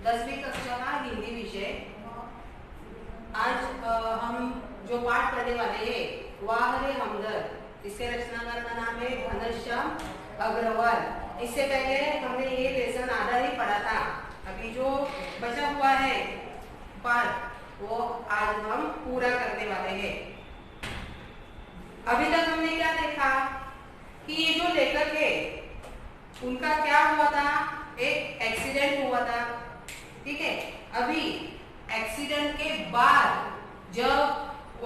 10वीं कक्षा का हिंदी विषय। आज हम जो पाठ पढ़ने वाले हैं वाह रे हमदर्द, इसके रचनाकार का नाम है घनश्याम अग्रवाल। इससे पहले हमने ये लेसन आधा ही पढ़ा था। अभी जो बचा हुआ है पाठ वो आज हम पूरा करने वाले हैं। अभी तक हमने क्या देखा कि ये जो लेखक है उनका क्या हुआ था, एक एक्सीडेंट हुआ था, ठीक है। अभी एक्सीडेंट के बाद जब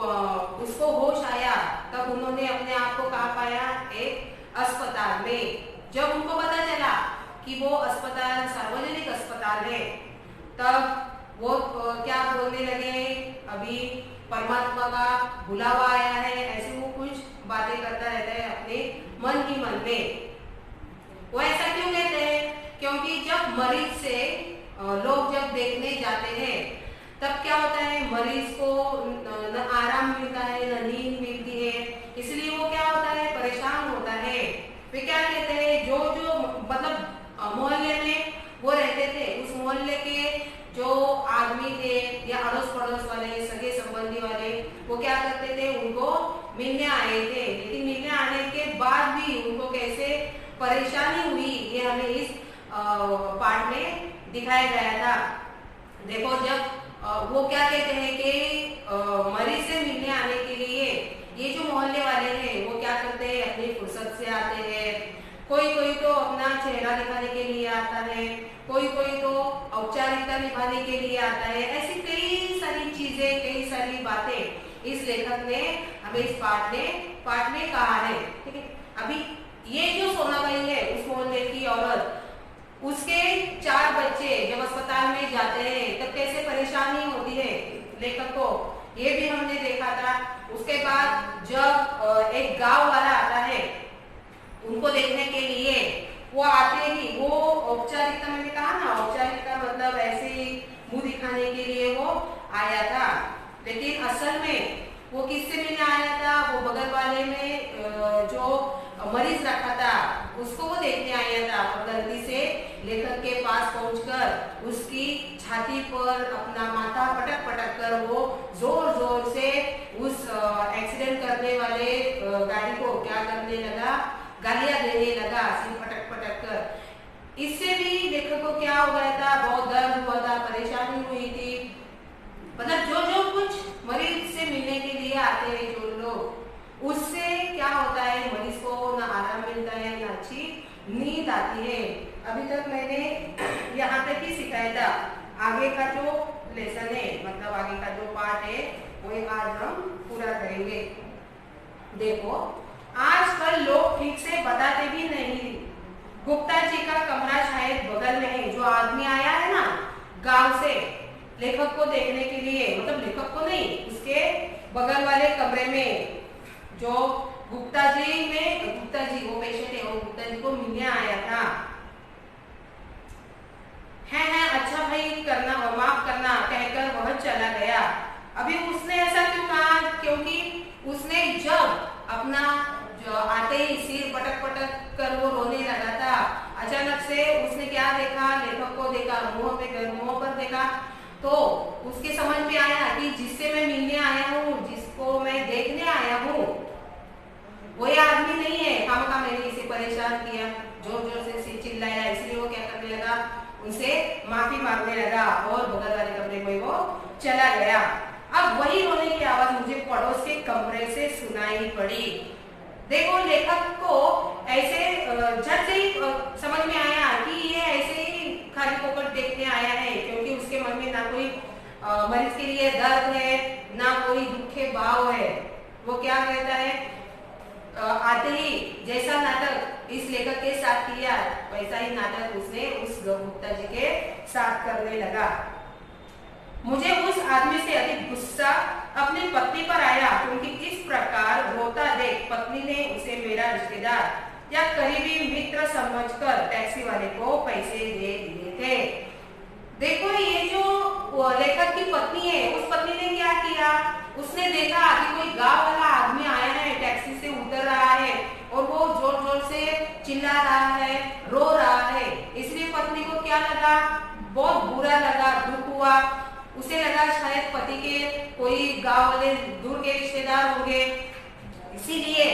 उसको होश आया तब उन्होंने अपने आप को कहाँ पाया, एक अस्पताल में। जब उनको पता चला कि वो अस्पताल सार्वजनिक अस्पताल है तब वो क्या बोलने लगे, अभी परमात्मा का बुलावा आया है, ऐसे वो कुछ बातें करता रहता है अपने मन ही मन में। वो ऐसा क्यों कहते हैं, क्योंकि जब मरीज से लोग जब देखने जाते हैं तब क्या होता है, मरीज को न आराम मिलता है न नींद मिलती है, इसलिए वो क्या होता है, परेशान होता है। वे क्या कहते हैं, जो जो मतलब मोहल्ले में वो रहते थे उस मोहल्ले के जो आदमी थे या अड़ोस पड़ोस वाले सगे संबंधी वाले वो क्या करते थे, उनको मिलने आए थे। लेकिन मिलने आने के बाद भी उनको कैसे परेशानी हुई ये हमें इस पाठ में दिखाया गया था। देखो जब वो क्या कहते हैं कि मरीज से मिलने आने के लिए ये जो मोहल्ले वाले हैं वो क्या करते हैं, अपनी फुर्सत से आते हैं। कोई कोई तो अपना चेहरा दिखाने के लिए आता है, कोई कोई तो औपचारिकता निभाने के लिए आता है। ऐसी कई सारी चीजें, कई सारी बातें इस लेखक ने हमें इस पाठ में कहा है, ठीक है। अभी ये जो सोनाबाई है उस मोहल्ले की औरत, उसके 4 बच्चे जब अस्पताल में जाते हैं तब कैसे परेशानी होती है लेखक को, ये भी हमने देखा था। उसके बाद जब एक गांव वाला आता है उनको देखने के लिए, वो आते ही वो औपचारिकता, मैंने कहा ना औपचारिकता मतलब ऐसे ही मुंह दिखाने के लिए वो आया था, लेकिन असल में वो किससे मिलने आया था, वो बगल वाले में जो मरीज रखा था उसको वो देखने आया था। और गलती से लेखक के पास पहुंचकर उसकी छाती पर अपना माथा पटक पटक कर वो जोर जोर से उस एक्सीडेंट करने वाले गाड़ी को क्या करने लगा, गालियां देने लगा, सिर पटक पटक कर। इससे भी लेखक को क्या हो गया था, बहुत दर्द हुआ था, परेशानी हुई थी। मतलब जो जो कुछ मरीज से मिलने के लिए आते हैं जो लोग, उससे क्या होता है, मरीज को ना आराम मिलता है ना अच्छी नींद आती है। अभी तक मैंने यहाँ तक ही सिखाया था। आगे का जो लेसन है मतलब आगे का जो पार्ट है वो आज हम पूरा करेंगे। देखो आजकल लोग ठीक से बताते भी नहीं। गुप्ता जी का कमरा शायद बगल में है। जो आदमी आया है ना गांव से लेखक को देखने के लिए, मतलब लेखक को नहीं, उसके बगल वाले कमरे में जो गुप्ता जी वो पेशेंट है, वो गुप्ता जी को मिलने आया था। है अच्छा भाई करना, माफ करना कहकर वह चला गया। अभी उसने ऐसा क्यों कहा, क्योंकि उसने जब अपना जो आते ही सिर पटक पटक कर वो रोने लगा था, अचानक से उसने क्या देखा, लेखक को देखा, मुंह पर देखा, तो उसके समझ में आया कि जिससे मैं मिलने आया हूँ, जिसको मैं देखने आया हूँ, वही आदमी नहीं है। खामखा मैंने इसे परेशान किया, जोर जोर से चिल्लाया, इसलिए वो क्या करने लगा, उनसे माफी मांगने लगा और बगल वाले कमरे में वो चला गया। अब वही रोने की आवाज मुझे पड़ोस के कमरे से सुनाई पड़ी। देखो लेखक को ऐसे झट से ही समझ में आया कि ये ऐसे ही खाली पोकट देखने आया है, क्योंकि उसके मन में ना कोई मरीज के लिए दर्द है ना कोई दुखे भाव है। वो क्या कहता है, आते ही जैसा नाटक इस लेखक के साथ किया वैसा ही नाटक उसने उस गुप्ता जी के साथ करने लगा। मुझे उस आदमी से अधिक गुस्सा अपनी पत्नी पर आया, क्योंकि इस प्रकार रोता देख पत्नी ने उसे मेरा रिश्तेदार या करीबी मित्र समझकर टैक्सी वाले को पैसे दे दिए थे। देखो ये जो लेखक की पत्नी है, उस पत्नी ने क्या किया, उसने देखा कि कोई गांव वाला आदमी आया है, टैक्सी से उतर रहा है और वो जोर जोर से चिल्ला रहा है, रो रहा है, इसलिए पत्नी को क्या लगा, बहुत बुरा लगा। हुआ, उसे लगा शायद पति के कोई गांव वाले दूर के रिश्तेदार होंगे, इसीलिए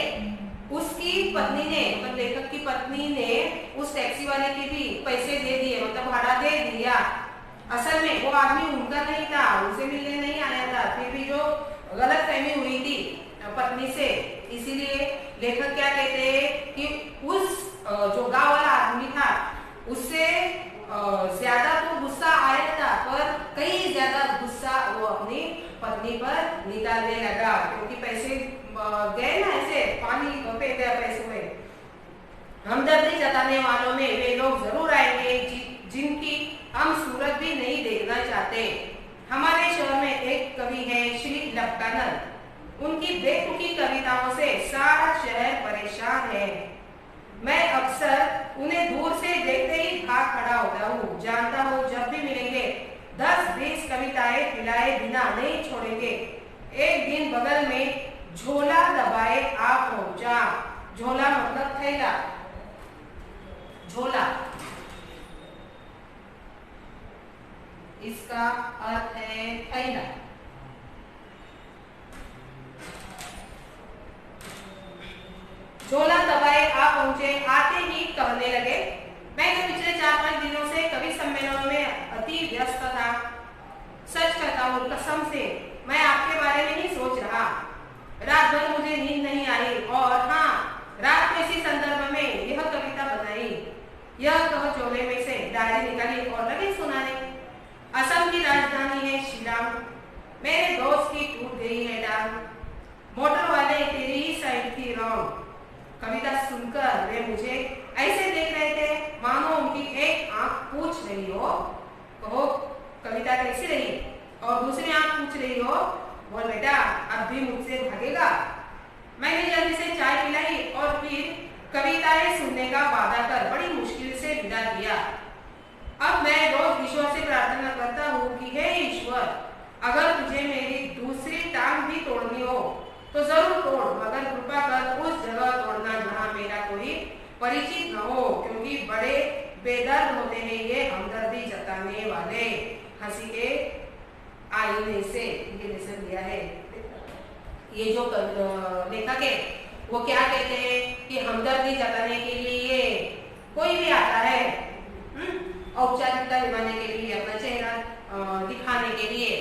उसकी पत्नी ने, मतलब लेखक की पत्नी ने उस टैक्सी वाले के भी पैसे दे दिए, मतलब भाड़ा दे दिया। असल में वो आदमी उनका नहीं था, उनसे मिलने नहीं आया था, फिर भी जो गलतफहमी हुई थी पत्नी से, इसीलिए लेखक क्या कहते हैं कि उस जो गांव वाला आदमी था उससे ज्यादा तो गुस्सा आया था, पर कई ज्यादा गुस्सा वो अपनी पत्नी पर निकालने लगा, क्योंकि पैसे गए ना, ऐसे पानी पे गया पैसे में। हमदर्दी जताने वालों में वे लोग जरूर आएंगे जिनकी हम सूरत भी नहीं देखना चाहते। हमारे शहर में एक कवि है श्री लक्कानंद, उनकी बेतुकी कविताओं से सारा शहर परेशान है। मैं अक्सर उन्हें दूर से देखते ही भाग खड़ा होता हूँ, जानता हूँ जब भी मिलेंगे 10-20 कविताएं पिलाए बिना नहीं छोड़ेंगे। एक दिन बगल में झोला दबाए आ पहुंचा। झोला मतलब थैला, झोला इसका अर्थ है थैला। झोला दबाए आ पहुंचे, आते ही कहने लगे, मैं तो पिछले 4-5 दिनों से कवि सम्मेलनों में अति व्यस्त था। सच कहता हूँ, कसम से मैं आपके बारे में ही सोच रहा। रात भर मुझे नींद नहीं आई, और हाँ, रात को इसी संदर्भ में यह कविता बनाई। यह कह झोले में से डायरी निकाली और लगे सुनाने। असम की राजधानी है शिलांग, मेरे दोस्त की टूट गई है टांग, मोटर वाले तेरी ही साइड थी रॉन्ग। कविता सुनकर वे मुझे ऐसे देख रहे थे मानो उनकी एक आंख पूछ रही हो, कहो कविता कैसी रही, और दूसरी आंख पूछ रही हो, बोल बेटा अब भी मुझसे भागेगा। मैंने जल्दी से चाय पिलाई और फिर कविताएं सुनने का वादा कर बड़ी मुश्किल से विदा किया। अब मैं रोज ईश्वर से प्रार्थना करता हूँ कि हे ईश्वर, अगर तुझे मेरी दूसरी टांग भी तोड़नी हो तो जरूर तोड़, मगर कृपा कर उस जगह तोड़ना जहाँ मेरा कोई परिचित न हो, क्योंकि बड़े बेदर्द होते हैं ये हमदर्दी जताने वाले। हंसी के आईने से ये लेसन दिया है। ये जो लेखक है वो क्या कहते हैं कि हमदर्दी जताने के लिए कोई भी आता है, औपचारिकता निभाने के लिए, अपना चेहरा दिखाने के लिए।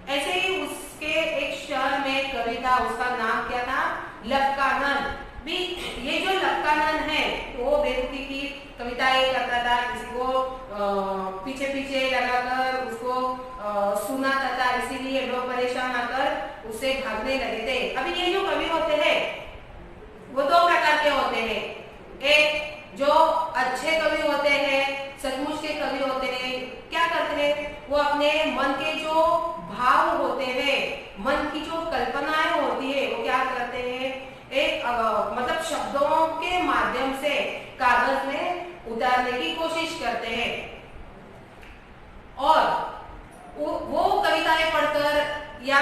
ऐसे ही उसके एक शहर में कविता, उसका नाम क्या था, लक्कानंद। भी ये जो लक्कानंद है वो बेतुकी की कविताएं करता था, किसी को पीछे पीछे लगाकर उसको सुनाता था, इसीलिए लोग परेशान आकर उससे भागने लगे थे। अभी ये जो कवि होते हैं वो 2 प्रकार के होते हैं। एक जो अच्छे कवि होते हैं, सचमुच के कवि होते हैं, क्या करते हैं, वो अपने मन के जो भाव होते हैं, मन की जो कल्पनाएं होती है, वो क्या करते हैं, एक मतलब शब्दों के माध्यम से कागज में उतारने की कोशिश करते हैं, और वो कविताएं पढ़कर या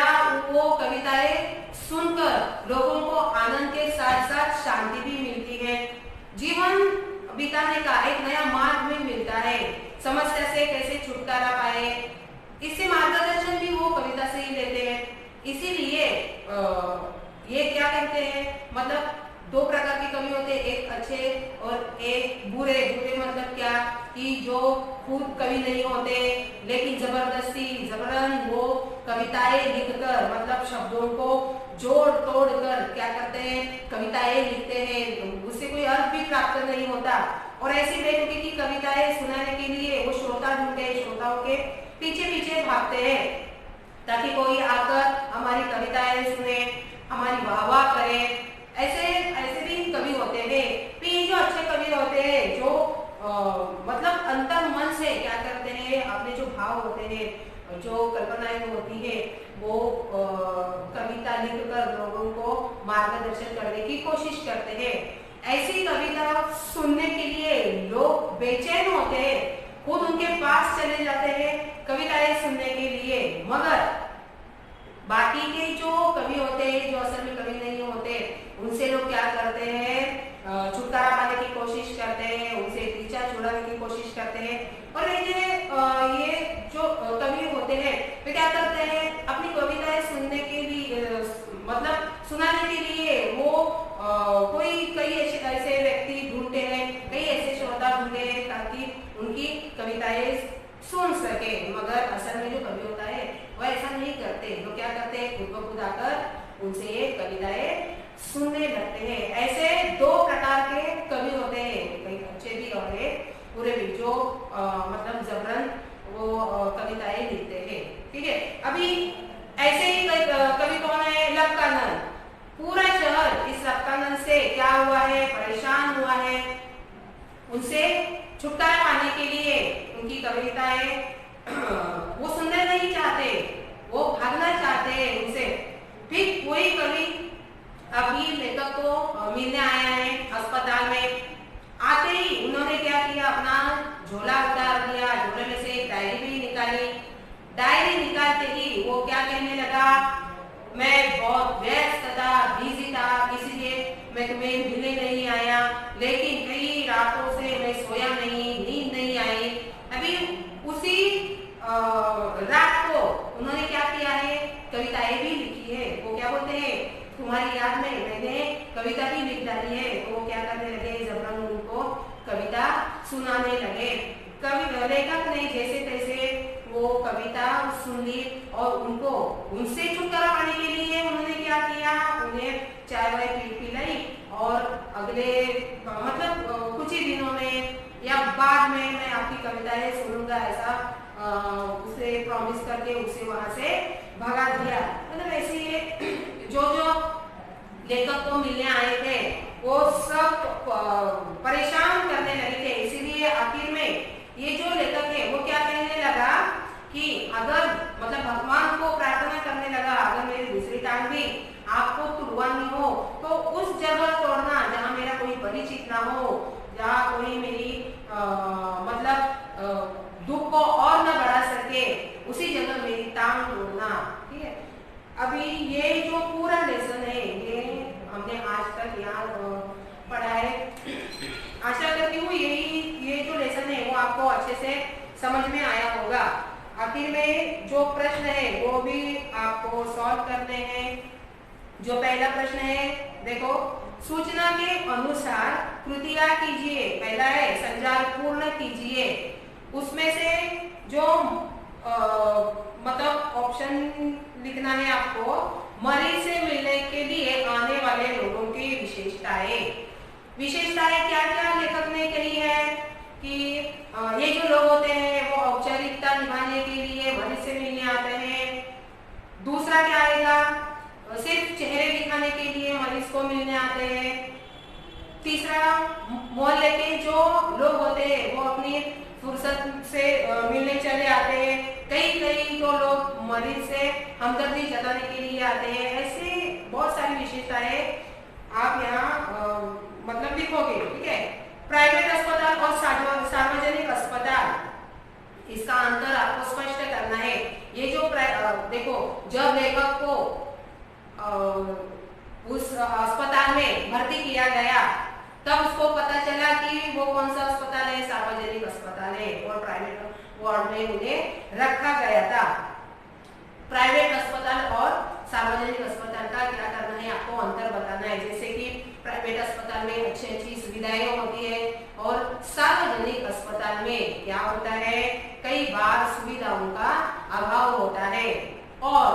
वो कविताएं सुनकर लोगों को आनंद के साथ साथ शांति भी मिलती है, जीवन बिताने का एक नया मार्ग भी मिलता है, समस्या से कैसे छुटकारा पाए, इससे मार्गदर्शन भी वो कविता से ही लेते हैं। इसीलिए ये क्या कहते हैं, मतलब 2 प्रकार के कवि होते हैं, एक अच्छे और एक बुरे। बुरे मतलब क्या कि जो खुद कवि नहीं होते लेकिन जबरदस्ती जबरन वो कविताएं लिखकर, मतलब शब्दों को जोड़ तोड़ कर क्या करते हैं, कविताएं लिखते हैं, उससे कोई अर्थ भी प्राप्त नहीं होता। और ऐसी बेतुकी की कविताएं सुनाने के लिए वो श्रोता ढूंढते हैं, श्रोताओं के पीछे पीछे भागते हैं, ताकि कोई आकर हमारी कविताएं सुने, हमारी वाह-वाह करे। ऐसे भी कवि होते हैं। फिर जो अच्छे कवि होते हैं, जो मतलब अंतर मन से क्या करते हैं, अपने जो भाव होते हैं, जो कल्पनाएं होती है, वो कविता लिखकर लोगों को मार्गदर्शन करने की कोशिश करते हैं। ऐसी कविता सुनने के लिए लोग बेचैन होते हैं, खुद उनके पास चले जाते हैं कविताएं सुनने के लिए, मगर बाकी के जो कवि होते हैं, जो असल में कवि नहीं होते, उनसे लोग क्या करते हैं, छुटकारा पाने की कोशिश करते हैं, उनसे पीछा छुड़ाने की कोशिश करते हैं। और ये जो कवि होते हैं वे क्या करते हैं, अपनी कविताएं सुनने के लिए मतलब सुनाने के लिए वो कोई कई ऐसे व्यक्ति ढूंढते हैं, कई ऐसे श्रोता ढूंढते हैं ताकि उनकी कविताएं सुन सके। मगर असल में जो कवि होता है वह ऐसा नहीं करते, वो क्या करते हैं, खुद ब खुद आकर उनसे ये कविताएं सुनने लगते हैं। ऐसे दो प्रकार के कवि होते हैं, कई अच्छे भी और एक बुरे भी, जो मतलब जबरन वो कविताएं लिखते हैं। ठीक है, अभी ऐसे ही कवि कौन है, लक्कानंद। पूरा शहर इस लक्कानंद से क्या हुआ है, परेशान हुआ है। उनसे छुटकारा पाने के लिए उनकी कविताएं वो सुनना नहीं चाहते, वो भागना चाहते हैं उनसे। ठीक वही कवि अभी लेखक को मिलने आया है अस्पताल में। आते ही उन्होंने क्या किया, अपना झोला उतार दिया, झोले में से एक डायरी भी निकाली। डायरी निकालते ही वो क्या कहने लगा, मैं बहुत व्यस्त था, बिजी था, इसलिए मैं तुम्हें मिलने नहीं आया, लेकिन कई रातों से मैं सोया नहीं, नींद नहीं आई। अभी उसी रात को उन्होंने क्या किया है, कविताएं भी लिखी है। वो क्या बोलते हैं, तुम्हारी याद में मैंने कविता भी लिख डाली है। तो वो क्या करने लगे, जबरन उनको कविता सुनाने लगे। कवि लेखक ने जैसे तैसे वो कविता सुन ली और उनको उनसे छुटकारा पाने के लिए उन्होंने क्या किया, उन्हें चाय वाय पिलाई और अगले मतलब कुछ ही दिनों में या बाद में मैं आपकी कविताएं सुनूंगा, ऐसा उसे प्रॉमिस करके उसे वहां से भगा दिया। मतलब ऐसे जो लेखक को मिलने आए थे वो सब परेशान करने लगे थे। इसीलिए आखिर में ये जो लेखक है वो क्या कहने लगा कि अगर मतलब भगवान को प्रार्थना करने लगा, अगर मेरी दूसरी टांग भी आपको तुड़वानी हो तो उस जगह तोड़ना जहाँ मेरा कोई परिचित ना हो, जहाँ कोई मेरी मतलब दुख को और न बढ़ा सके, उसी जगह मेरी टांग तोड़ना। ठीक है, अभी ये जो पूरा लेसन है ये हमने आज तक यहाँ पढ़ा है। आशा करती हूँ ये जो लेसन है वो आपको अच्छे से समझ में आया होगा। आखिर में जो प्रश्न है वो भी आपको सॉल्व करने हैं। जो पहला प्रश्न है, देखो, सूचना के अनुसार कृतियां कीजिए। पहला है संजाल पूर्ण कीजिए। उसमें से जो मतलब ऑप्शन लिखना है आपको, मरीज से मिलने के लिए आने वाले लोगों की विशेषताएं। विशेषताएं क्या क्या लेखक ने कही है कि ये जो लोग होते हैं वो औपचारिकता निभाने के लिए मरीज से मिलने आते हैं। दूसरा क्या आएगा, सिर्फ चेहरे दिखाने के लिए मरीज को मिलने आते हैं। तीसरा, मोहल्ले के जो लोग होते हैं वो अपनी फुर्सत से मिलने चले आते हैं। कई तो लोग मरीज से हमदर्दी जताने के लिए आते हैं। ऐसे बहुत सारी विशेषताएं आप यहाँ मतलब लिखोगे। ठीक है, प्राइवेट अस्पताल और सार्वजनिक अस्पताल, इसका अंतर आपको स्पष्ट करना है। ये जो देखो, जब लेखक को उस अस्पताल में भर्ती किया गया तब उसको पता चला कि वो कौन सा अस्पताल है, सार्वजनिक अस्पताल है, और प्राइवेट वार्ड में उन्हें रखा गया था। प्राइवेट अस्पताल और सार्वजनिक अस्पताल का क्या करना है, आपको अंतर बताना है। जैसे कि प्राइवेट अस्पताल में अच्छी सुविधाएं होती है और सार्वजनिक अस्पताल में क्या होता है, कई बार सुविधाओं का अभाव होता है। और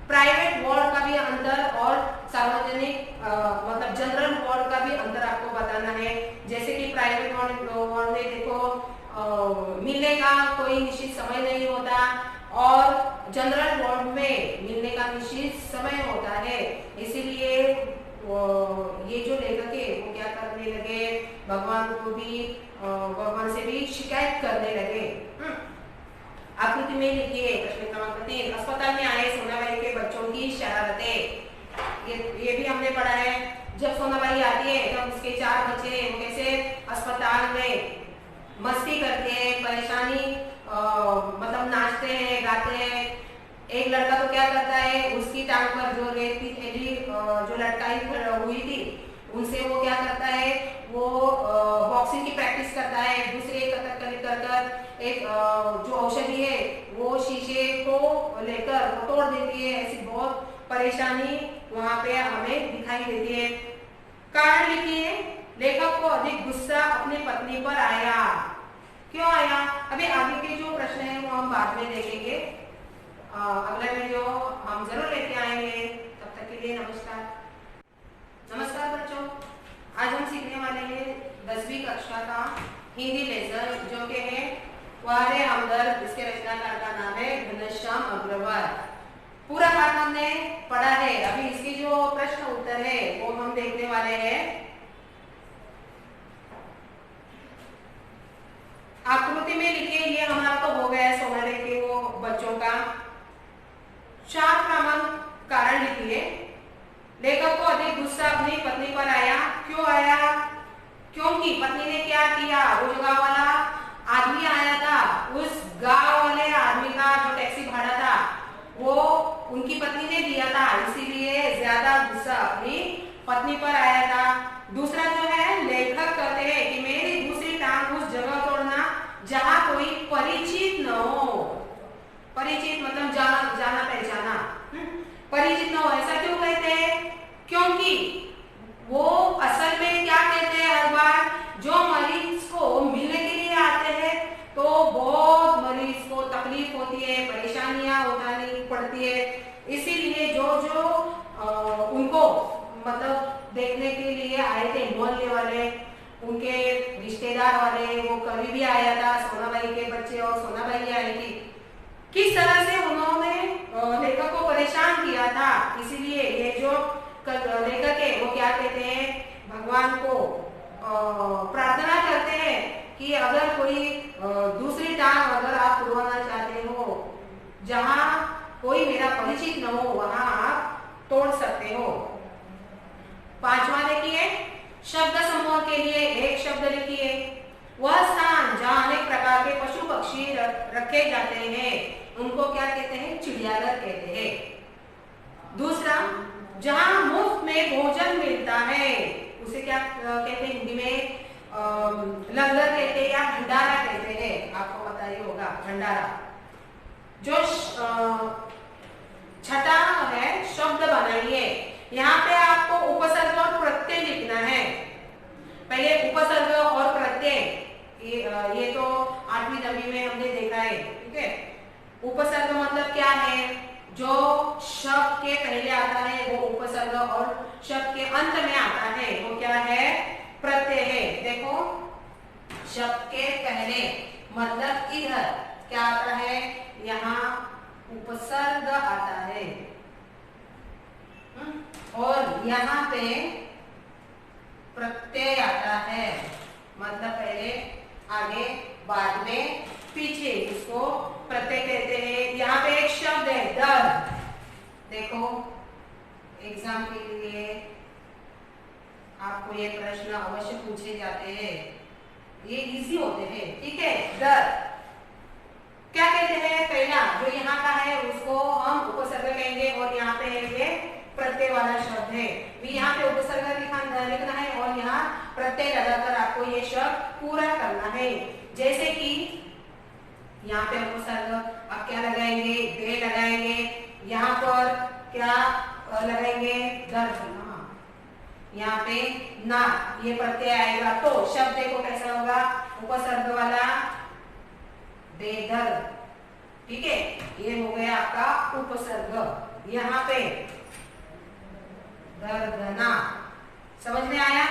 प्राइवेट वार्ड का भी अंतर और सार्वजनिक मतलब जनरल वार्ड का भी अंतर आपको बताना है। जैसे कि प्राइवेट वार्ड में देखो मिलने का कोई निश्चित समय नहीं होता और जनरल वार्ड में मिलने का निश्चित समय होता है। इसीलिए ये जो लेखक है वो क्या करने लगे, भगवान से भी शिकायत करने लगे। आकृति में लिखिए प्रश्न क्रमांक 3, अस्पताल में आए सोनाबाई के बच्चों की शरारतें। ये भी हमने पढ़ा है। जब सोनाबाई आती है तब उसके 4 बच्चे वो कैसे अस्पताल में मस्ती करते हैं, परेशानी मतलब नाचते हैं, गाते हैं। एक लड़का तो क्या करता है, उसकी टांग पर जो रेत की थैली जो लटकाई हुई थी उनसे वो क्या करता है, वो बॉक्सिंग की प्रैक्टिस करता है। दूसरे कतरकली कर एक जो औषधि है वो शीशे को लेकर वो तोड़ देती है। ऐसी बहुत परेशानी वहां पे हमें दिखाई देती है। कारण लिखिए, लेखक को अधिक गुस्सा अपनी पत्नी पर आया। क्यों आया? अभी आगे के जो प्रश्न है वो हम बाद में देखेंगे, अगले में जो हम जरूर लेके आएंगे। तब तक के लिए नमस्कार। नमस्कार बच्चों, आज हम सीखने वाले हैं 10वीं कक्षा का हिंदी लेसन, जो कि है वारे हमदर्द। इसके रचनाकार का नाम है घनश्याम अग्रवाल। पूरा पाठ हमने पढ़ा है। अभी इसकी जो प्रश्न उत्तर है वो हम देखने वाले हैं। आकृति में लिखे, ये हमारा तो हो गया सोनारे के वो बच्चों का। 4 क्रमांक कारण लिखिए। लेखक को अधिक गुस्सा अपनी पत्नी पर आया। क्यों आया? क्योंकि पत्नी ने क्या किया? वो जो गांव वाला आदमी आया था, उस गांव वाले आदमी का जो टैक्सी भाड़ा था वो उनकी पत्नी ने दिया था, इसीलिए ज्यादा गुस्सा अपनी पत्नी पर आया था। दूसरा जो है, लेखक कहते हैं कि मेरी दूसरी टांग उस जगह तोड़ना जहां कोई परिचित न हो। परिचित मतलब जाना पहचाना, परिचित न हो। ऐसा क्यों कहते हैं? क्योंकि वो असल में क्या कहते हैं, हर बार जो मरीज को मिलने के लिए आते हैं तो बहुत मरीज को तकलीफ होती है, परेशानियां उठानी पड़ती है। इसीलिए जो उनको मतलब देखने के लिए आए थे, मोहल्ले वाले, उनके रिश्तेदार वाले, वो कभी भी आया था, सोनाबाई के बच्चे और सोनाबाई आई थी, किस तरह से उन्होंने लेखक को परेशान किया था। इसीलिए ये जो लेखक है वो क्या कहते हैं, भगवान को प्रार्थना करते हैं कि अगर कोई दूसरी टांग अगर आप तोड़ना चाहते हो, जहां कोई मेरा परिचित न हो, वहां आप तोड़ सकते हो। 5वां देखिए, शब्द समूह के लिए एक शब्द लिखिए। वह स्थान जहां अनेक प्रकार के पशु पक्षी रखे जाते हैं उनको क्या कहते हैं? चिड़ियाघर कहते हैं। दूसरा, जहां मुफ्त में भोजन मिलता है उसे क्या कहते हैं हिंदी में? लंगर कहते हैं या भंडारा कहते हैं। आपको पता ही होगा भंडारा। जो छठा है, शब्द बनाइए। यहाँ पे आपको उपसर्ग और प्रत्यय लिखना है। पहले उपसर्ग और प्रत्यय, ये तो 8वीं 9वीं में हमने देखा है, ठीक है। उपसर्ग मतलब क्या है? जो शब्द के पहले आता है वो उपसर्ग, और शब्द के अंत में आता है वो क्या है? प्रत्यय है। देखो, शब्द के पहले मतलब इधर क्या आता है? यहाँ उपसर्ग आता है, और यहाँ पे प्रत्यय आता है। मतलब पहले आगे, बाद में पीछे, इसको प्रत्यय कहते हैं। यहाँ पे एक शब्द है दर्द। देखो, एग्जाम के लिए आपको ये प्रश्न अवश्य पूछे जाते हैं, ये इजी होते हैं, ठीक है। दर्द क्या कहते हैं? पहला जो यहाँ का है उसको हम उपसर्ग कहेंगे, और यहाँ पे है ये प्रत्यय वाला शब्द है। यहाँ पे उपसर्ग लिखना है और यहाँ प्रत्यय लगाकर आपको ये शब्द पूरा करना है। जैसे कि यहाँ पे उपसर्ग, अब क्या लगाएंगे? दे लगाएंगे। यहाँ पर क्या लगाएंगे? दर्द। यहाँ पे ना, ये प्रत्यय आएगा तो शब्द देखो कैसा होगा? उपसर्ग वाला बेदर्द, ठीक है। ये हो गया आपका उपसर्ग। यहाँ पे दर्दना। समझ में आया?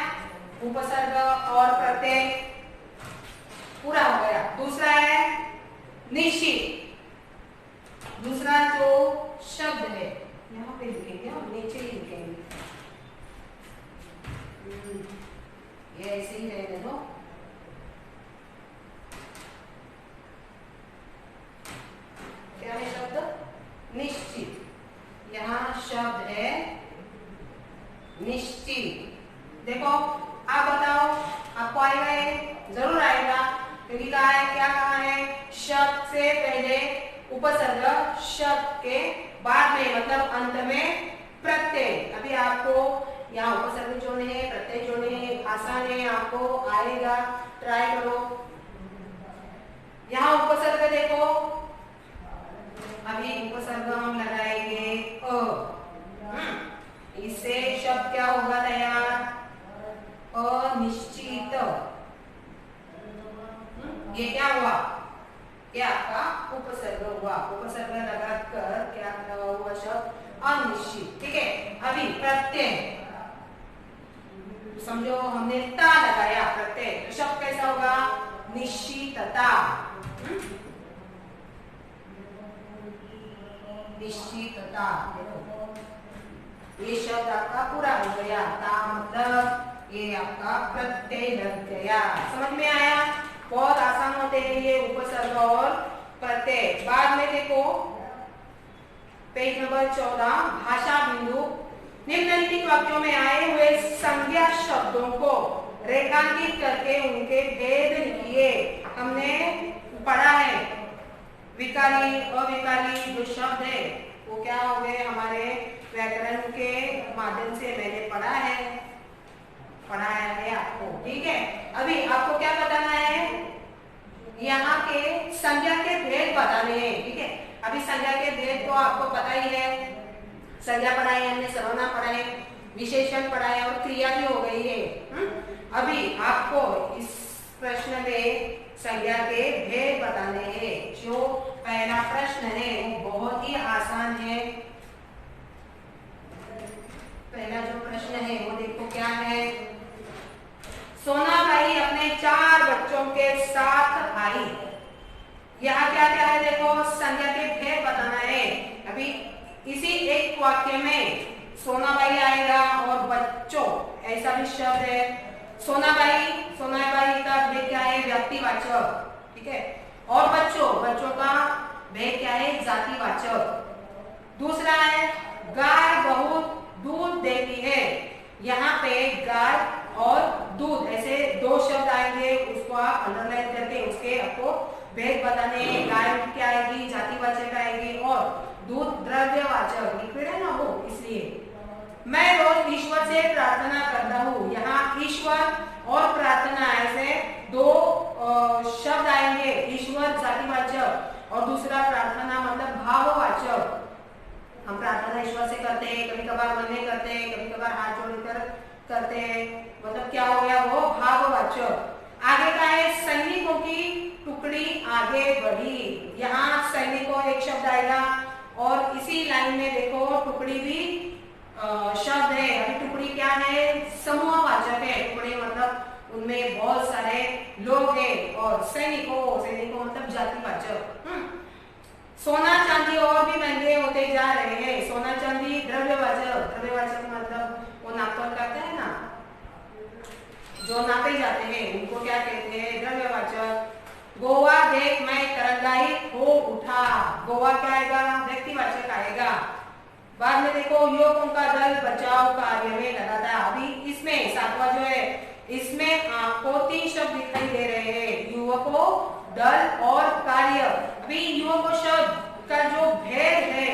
उपसर्ग और प्रत्यय पूरा हो गया। दूसरा है निश्चित। दूसरा जो शब्द है यहाँ पे लिखेंगे और नीचे ही लिखेंगे, ये ऐसे ही रहने दो। क्या है शब्द? निश्चित। यहाँ शब्द है निश्चित। देखो, आप बताओ, आपको आएगा? ये जरूर आएगा, क्योंकि कहा है, क्या कहा है? शब्द से पहले उपसर्ग, शब्द के बाद में मतलब अंत में प्रत्यय। अभी आपको यहाँ उपसर्ग जोड़ने हैं, प्रत्यय जोड़ने हैं, आसान है, आपको आएगा, ट्राई करो। यहाँ उपसर्ग देखो, अभी उपसर्ग ये क्या हुआ, ये आपका उपसर्ग हुआ। उपसर्ग लगाकर क्या हुआ शब्द अनिश्चित। ठीक है, अभी प्रत्यय समझो, हमने ता लगाया प्रत्यय, तो शब्द कैसा होगा, निश्चितता। निश्चितता, देखो ये शब्द आपका पूरा हो गया। ता मतलब ये आपका प्रत्यय लग गया। समझ में आया? बहुत आसान होते हैं ये उपसर्ग और प्रत्यय। बाद में देखो पेज नंबर 14, भाषा बिंदु। निम्नलिखित वाक्यों में आए हुए संज्ञा शब्दों को रेखांकित करके उनके भेद लिखिए। हमने पढ़ा है विकारी अविकारी जो शब्द है वो क्या हो गए, हमारे व्याकरण के माध्यम से मैंने पढ़ाया है आपको। ठीक है, अभी आपको क्या बताना है, यहाँ के संज्ञा के भेद बताने हैं। ठीक है, अभी संज्ञा के भेद तो आपको पता ही है, संज्ञा पढ़ाई हमने, सर्वनाम पढ़ाए, विशेषण पढ़ाए और क्रिया भी हो गई है। अभी आपको इस प्रश्न में संज्ञा के भेद बताने हैं। जो पहला प्रश्न है वो बहुत ही आसान है। पहला जो प्रश्न है वो देखो क्या है, सोनाबाई अपने 4 बच्चों के साथ आई। यहाँ क्या क्या है देखो, संज्ञा के भेद बताना है। अभी इसी एक वाक्य में सोनाबाई आएगा और बच्चों ऐसा भी शब्द है। सोनाबाई का भेद क्या है, व्यक्तिवाचक। ठीक है, और बच्चों का भेद क्या है, जातिवाचक। दूसरा है गाय बहुत दूध देती है। यहाँ पे गाय और दूध ऐसे 2 शब्द आएंगे, उसको आप अंडरलाइन करके उसके आपको भेद बताने। गाय क्या आएगी, जातिवाचक आएगी, और दूध द्रव्यवाचक, लिक्विड है ना वो, इसलिए। मैं रोज ईश्वर से प्रार्थना करता हूँ। यहाँ ईश्वर और प्रार्थना ऐसे 2 शब्द आएंगे, ईश्वर जातिवाचक और दूसरा प्रार्थना मतलब भाववाचक। हम प्रार्थना ईश्वर से करते हैं, कभी कभार मन में करते हैं, कभी कभार हाथ जोड़कर करते हैं, मतलब क्या हो गया वो भाववाचक। आगे का है सैनिकों की टुकड़ी आगे बढ़ी। यहाँ सैनिकों एक शब्द आएगा और इसी लाइन में देखो टुकड़ी भी शब्द है। अभी टुकड़ी क्या है, समूहवाचक है। टुकड़ी मतलब उनमें बहुत सारे लोग हैं, और सैनिकों मतलब जातिवाचक। सोना चांदी और भी महंगे होते जा रहे हैं। सोना चांदी द्रव्यवाचक मतलब वो नापतोल करते हैं ना, जो नापे जाते हैं उनको क्या कहते हैं, द्रव्यवाचक। गोवा देख मैं तरंगाई हो उठा। गोवा क्या आएगा, व्यक्तिवाचक आएगा। बाद में देखो युवकों का दल बचाव कार्य में लगा था। अभी इसमें 7वां जो है, इसमें आपको 3 शब्द दिखाई दे रहे हैं, युवकों, दल और कार्य। अभी युवकों शब्द का जो भेद है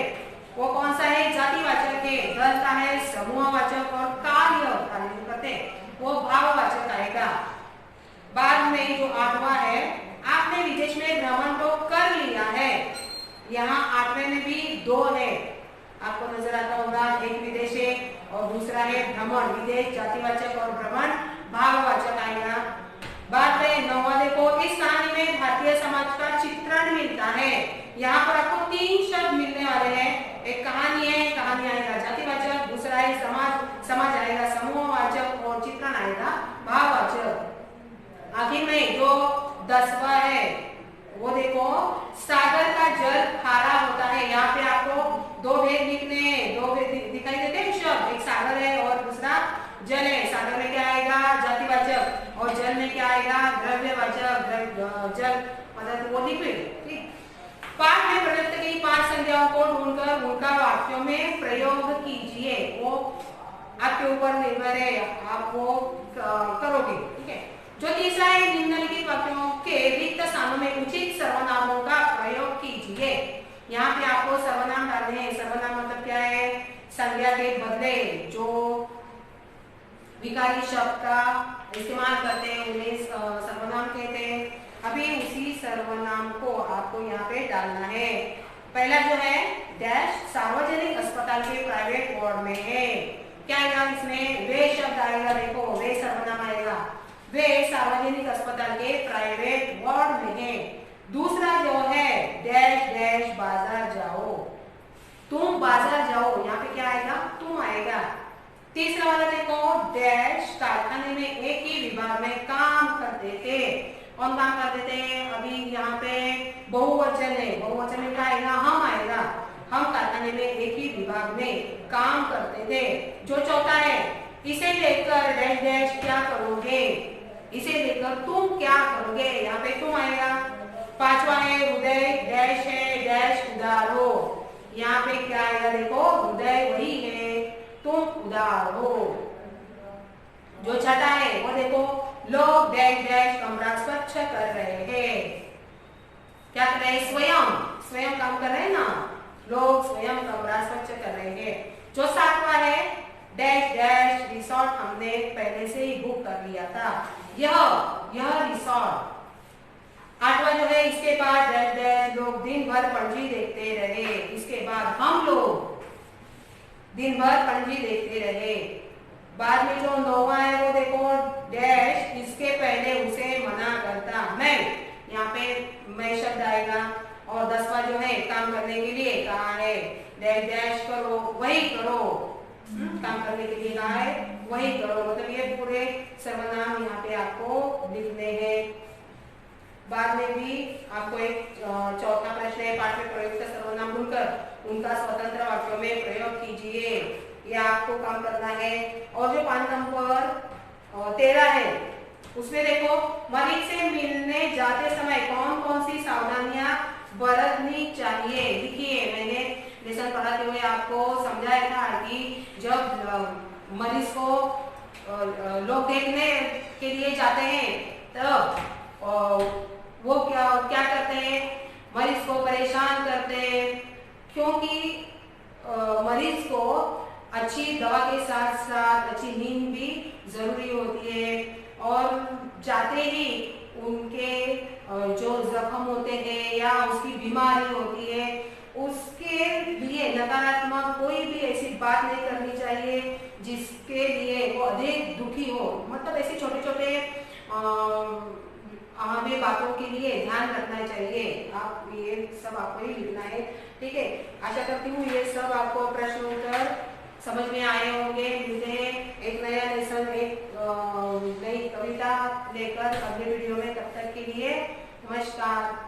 वो कौन सा है, जातिवाचक है। दल का है समूहवाचक, और कार्य जो करते हैं वो भाववाचक आएगा। बाद में जो 8वां है, आपने विदेश में भ्रमण तो कर लिया है। यहाँ 8वें में भी 2 है, आपको नजर आता होगा, एक विदेश है और दूसरा है भ्रमण। विदेश जातिवाचक और भ्रमण भाववाचक आएगा। बाद में 9वां देखो, इस कहानी में भारतीय समाज का चित्रण मिलता है। यहाँ पर आपको 3 शब्द मिलने वाले हैं। एक कहानी है, कहानी आएगा जातिवाचक, दूसरा है समाज आएगा समूहवाचक, और चित्रण आएगा भाववाचक। आखिर में जो 10वां है वो देखो, सागर का जल खारा होता है। यहाँ पे आपको 2 भेद लिखने हैं, 2 भेद दिखाई देते हैं शब्द, एक सागर है और दूसरा जल है। सागर में क्या आएगा, जातिवाचक, और जल में क्या आएगा, द्रव्यवाचक। जल मतलब वो लिक्विड। ठीक, पाठ में प्रयुक्त की 5 संज्ञाओं को ढूंढकर उनका वाक्यों में प्रयोग कीजिए। वो आपके ऊपर निर्भर है, आप वो करोगे। ठीक है, जो तीसरा है, निम्नलिखित वाक्यों के रिक्त स्थानों में उचित सर्वनामों का प्रयोग कीजिए। यहाँ पे आपको सर्वनाम डालने हैं। सर्वनाम मतलब क्या है, संज्ञा के बदले जो विकारी शब्द का इस्तेमाल करते हैं उन्हें सर्वनाम कहते हैं। अभी उसी सर्वनाम को आपको यहाँ पे डालना है। पहला जो है डैश सार्वजनिक अस्पताल के प्राइवेट वार्ड में है। क्या आएगा इसमें, वे शब्द आएगा, देखो वे सर्वनाम आएगा। वे सार्वजनिक अस्पताल के प्राइवेट वार्ड में हैं। दूसरा जो है डैश डैश बाजार जाओ, तुम बाजार जाओ, यहाँ पे क्या आएगा, तुम आएगा। तीसरा वाला देखो डैश कारखाने में एक ही विभाग में काम करते थे। कौन काम करते थे, अभी यहाँ पे बहुवचन है, बहुवचन में क्या आएगा, हम आएगा। हम कारखाने में एक ही विभाग में काम करते थे। जो चौथा है इसे लेकर डैश डैश क्या करोगे, इसे लेकर तुम क्या करोगे, यहाँ पे तुम आएगा। पांचवा है हृदय डैश है डैश उदार हो, यहाँ पे क्या आएगा, देखो हृदय वही है, तुम उदार हो। जो छठा है वो देखो लोग डैश डैश कमरा स्वच्छ कर रहे हैं, क्या कर रहे हैं, स्वयं स्वयं काम कर रहे हैं ना, लोग स्वयं कमरा स्वच्छ कर रहे हैं। जो सातवां है डैश डैश रिसोर्ट हमने पहले से ही बुक कर लिया था, यह रिसोर्ट। आठवां जो है इसके बाद डैश डैश लोग दिन भर पणजी देखते रहे, इसके बाद हम लोग दिन भर पणजी देखते रहे। बाद में जो नौवां है वो देखो डैश इसके पहले उसे मना करता मैं, यहाँ पे मैं शब्द आएगा। और 10वां जो है काम करने के लिए कहा है डैश डैश करो वही करो, काम करने के लिए कहा है वही करो, मतलब ये पूरे सर्वनाम यहाँ पे आपको लिखने हैं। बाद में भी आपको एक चौथा प्रश्न है पाठ में प्रयुक्त सर्वनाम ढूंढकर उनका स्वतंत्र वाक्यों में प्रयोग कीजिए, ये आपको काम करना है। और जो 5 नंबर 13 है उसमें देखो मरीज से मिलने जाते समय कौन कौन सी सावधानियां बरतनी चाहिए, लिखिए। मैंने लेसन पढ़ाते हुए आपको समझाया था कि जब मरीज को लोग देखने के लिए जाते हैं तब वो क्या करते हैं, मरीज को परेशान करते हैं, क्योंकि मरीज को अच्छी दवा के साथ साथ अच्छी नींद भी जरूरी होती है। और जाते ही उनके जो जख्म होते हैं या उसकी बीमारी होती है उसके लिए नकारात्मक कोई भी ऐसी बात नहीं करनी चाहिए जिसके लिए वो अधिक दुखी हो, मतलब ऐसे छोटे छोटे हमें बातों के लिए ध्यान रखना चाहिए। आप ये सब आपको ही लिखना है, ठीक है। आशा करती हूँ ये सब आपको प्रश्न उत्तर समझ में आए होंगे। मिलते हैं एक नया लेसन एक नई कविता लेकर अगले वीडियो में, तब तक के लिए नमस्कार।